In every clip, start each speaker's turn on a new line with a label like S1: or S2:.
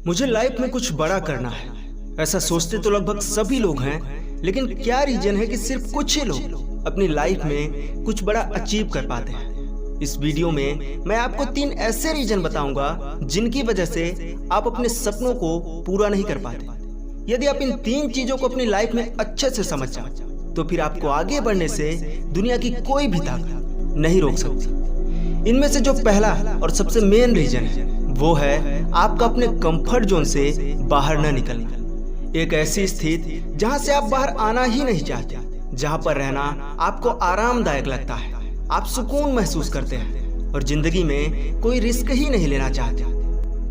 S1: मुझे लाइफ में कुछ बड़ा करना है, ऐसा सोचते तो लगभग सभी लोग हैं, लेकिन क्या रीजन है कि सिर्फ कुछ ही लोग अपनी लाइफ में कुछ बड़ा अचीव कर पाते हैं। इस वीडियो में मैं आपको 3 ऐसे रीजन बताऊंगा जिनकी वजह से आप अपने सपनों को पूरा नहीं कर पाते। यदि आप इन 3 चीजों को अपनी लाइफ में अच्छे से समझ जाए तो फिर आपको आगे बढ़ने से दुनिया की कोई भी ताकत नहीं रोक सकती। इनमें से जो पहला और सबसे मेन रीजन है वो है आपका अपने कंफर्ट जोन से बाहर न निकलना। एक ऐसी स्थिति जहां से आप बाहर आना ही नहीं चाहते, जहां पर रहना आपको आरामदायक लगता है, आप सुकून महसूस करते हैं और जिंदगी में कोई रिस्क ही नहीं लेना चाहते।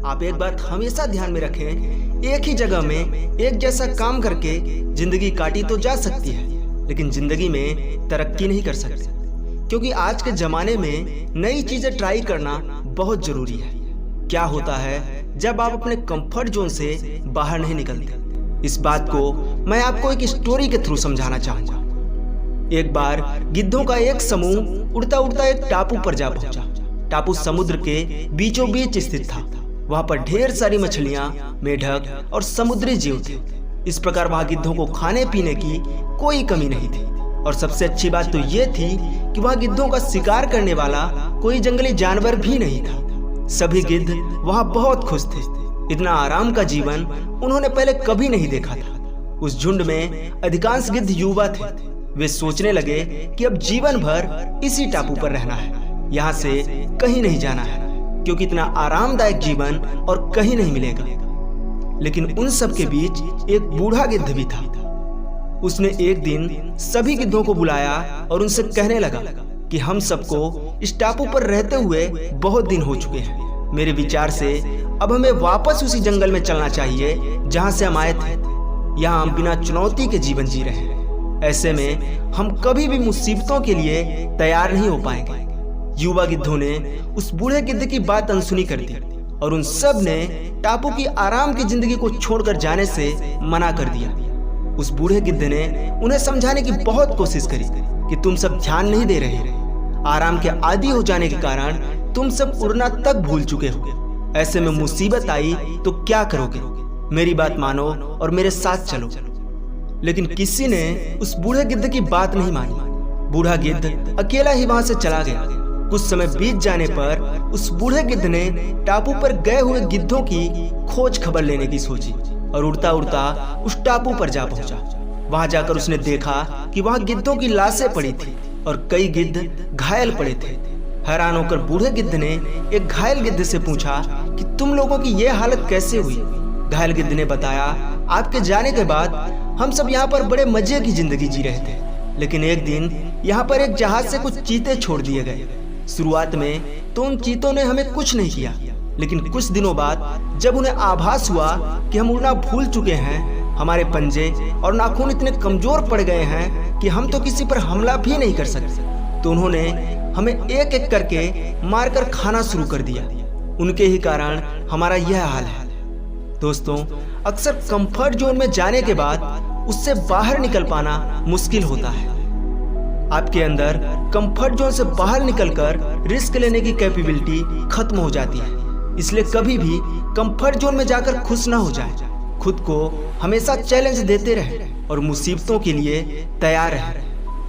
S1: आप एक बात हमेशा ध्यान में रखें, एक ही जगह में एक जैसा काम करके जिंदगी काटी तो जा सकती है, लेकिन जिंदगी में तरक्की नहीं कर सकते, क्योंकि आज के जमाने में नई चीजें ट्राई करना बहुत जरूरी है। क्या होता है जब आप अपने कंफर्ट जोन से बाहर नहीं निकलते? इस बात को मैं आपको एक स्टोरी के थ्रू समझाना चाहूंगा। एक बार गिद्धों का एक समूह उड़ता उड़ता एक टापू पर जा पहुंचा। टापू समुद्र के बीचों बीच स्थित था। वहां पर ढेर सारी मछलियां, मेढक और समुद्री जीव थे। इस प्रकार वहां गिद्धों को खाने पीने की कोई कमी नहीं थी। और सबसे अच्छी बात तो ये थी कि वहां गिद्धों का शिकार करने वाला कोई जंगली जानवर भी नहीं था। सभी गिद्ध वहां बहुत खुश थे। इतना आराम का जीवन उन्होंने पहले कभी नहीं देखा था। उस झुंड में अधिकांश गिद्ध युवा थे। वे सोचने लगे कि अब जीवन भर इसी टापू पर रहना है, यहाँ से कहीं नहीं जाना है, क्योंकि इतना आरामदायक जीवन और कहीं नहीं मिलेगा। लेकिन उन सब के बीच एक बूढ़ा गिद्ध भी था। उसने एक दिन सभी गिद्धों को बुलाया और उनसे कहने लगा कि हम सबको इस टापू पर रहते हुए बहुत दिन हो चुके हैं। मेरे विचार से अब हमें वापस उसी जंगल में चलना चाहिए जहां से हम आए थे। यहाँ हम बिना चुनौती के जीवन जी रहे हैं। ऐसे में हम कभी भी मुसीबतों के लिए तैयार नहीं हो पाएंगे। युवा गिद्धों ने उस बूढ़े गिद्ध की बात अनसुनी कर दी और उन सब ने टापू की आराम की जिंदगी को छोड़कर जाने से मना कर दिया। उस बूढ़े गिद्ध ने उन्हें समझाने की बहुत कोशिश करी कि तुम सब ध्यान नहीं दे रहे, आराम के आदी हो जाने के कारण तुम सब उड़ना तक भूल चुके हो। ऐसे में मुसीबत आई तो क्या करोगे? मेरी बात मानो और मेरे साथ चलो। लेकिन किसी ने उस बूढ़े गिद्ध की बात नहीं मानी। बूढ़ा गिद्ध अकेला ही वहां से चला गया। कुछ समय बीत जाने पर उस बूढ़े गिद्ध ने टापू पर गए हुए गिद्धों की खोज खबर लेने की सोची और उड़ता उड़ता उस टापू पर जा पहुंचा। वहां जाकर उसने देखा कि वहां गिद्धों की लाशें पड़ी थी और कई गिद्ध घायल पड़े थे। हैरान होकर बूढ़े गिद्ध ने एक घायल गिद्ध से पूछा कि तुम लोगों की ये हालत कैसे हुई? घायल गिद्ध ने बताया, आपके जाने के बाद हम सब यहाँ पर बड़े मजे की जिंदगी जी रहे थे, लेकिन एक दिन यहाँ पर एक जहाज से कुछ चीते छोड़ दिए गए। शुरुआत में तो उन चीतों ने हमें कुछ नहीं किया, लेकिन कुछ दिनों बाद जब उन्हें आभास हुआ कि हम उड़ना भूल चुके हैं, हमारे पंजे और नाखून इतने कमजोर पड़ गए हैं कि हम तो किसी पर हमला भी नहीं कर सकते, तो उन्होंने हमें एक एक करके मारकर खाना शुरू कर दिया। उनके ही कारण हमारा यह हाल है। दोस्तों, अक्सर कंफर्ट जोन में जाने के बाद उससे बाहर निकल पाना मुश्किल होता है। आपके अंदर कंफर्ट जोन से बाहर निकलकर रिस्क लेने की कैपेबिलिटी खत्म हो जाती है। इसलिए कभी भी कंफर्ट जोन में जाकर खुश ना हो जाए। खुद को हमेशा चैलेंज देते रहे और मुसीबतों के लिए तैयार रहे।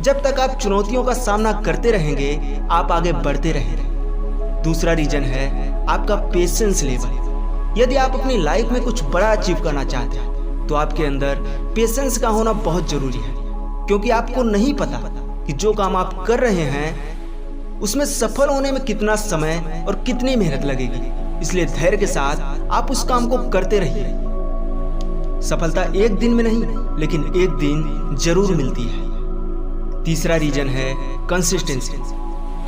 S1: जब तक आप चुनौतियों का सामना करते रहेंगे, आप आगे बढ़ते रहेंगे। दूसरा रीजन है आपका पेशेंस लेवल। यदि आप अपनी लाइफ में कुछ बड़ा अचीव करना चाहते हैं तो आपके अंदर पेशेंस का होना बहुत जरूरी है, क्योंकि आपको नहीं पता कि जो काम आप कर रहे हैं उसमें सफल होने में कितना समय और कितनी मेहनत लगेगी। इसलिए धैर्य के साथ आप उस काम को करते रहिए। सफलता एक दिन में नहीं, लेकिन एक दिन जरूर मिलती है। तीसरा रीजन है कंसिस्टेंसी।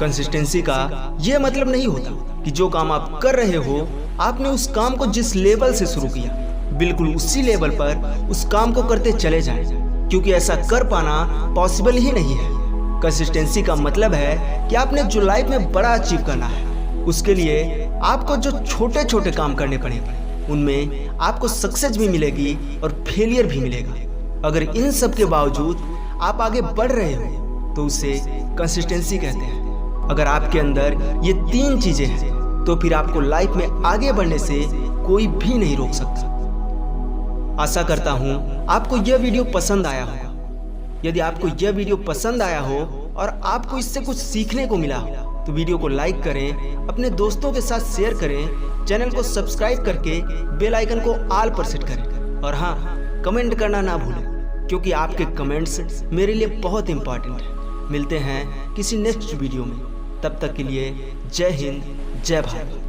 S1: कंसिस्टेंसी का यह मतलब नहीं होता कि जो काम आप कर रहे हो, आपने उस काम को जिस लेवल से शुरू किया, बिल्कुल उसी लेवल पर उस काम को करते चले जाएं, क्योंकि ऐसा कर पाना पॉसिबल ही नहीं है। कंसिस्टेंसी का मतलब है कि आपने जो लाइफ में बड़ा अचीव करना है, उसके लिए आपको जो छोटे छोटे काम करने पड़ेंगे, उनमें आपको सक्सेस भी मिलेगी और फेलियर भी मिलेगा। अगर इन सब के बावजूद आप आगे बढ़ रहे हो तो उसे कंसिस्टेंसी कहते हैं। अगर आपके अंदर ये 3 चीजें हैं तो फिर आपको लाइफ में आगे बढ़ने से कोई भी नहीं रोक सकता। आशा करता हूँ आपको यह वीडियो पसंद आया होगा। यदि आपको यह वीडियो पसंद आया हो और आपको इससे कुछ सीखने को मिला हो तो वीडियो को लाइक करें, अपने दोस्तों के साथ शेयर करें, चैनल को सब्सक्राइब करके बेल आइकन को ऑल पर सेट करें और हाँ, कमेंट करना ना भूलें क्योंकि आपके कमेंट्स मेरे लिए बहुत इंपॉर्टेंट है। मिलते हैं किसी नेक्स्ट वीडियो में, तब तक के लिए जय हिंद, जय भारत।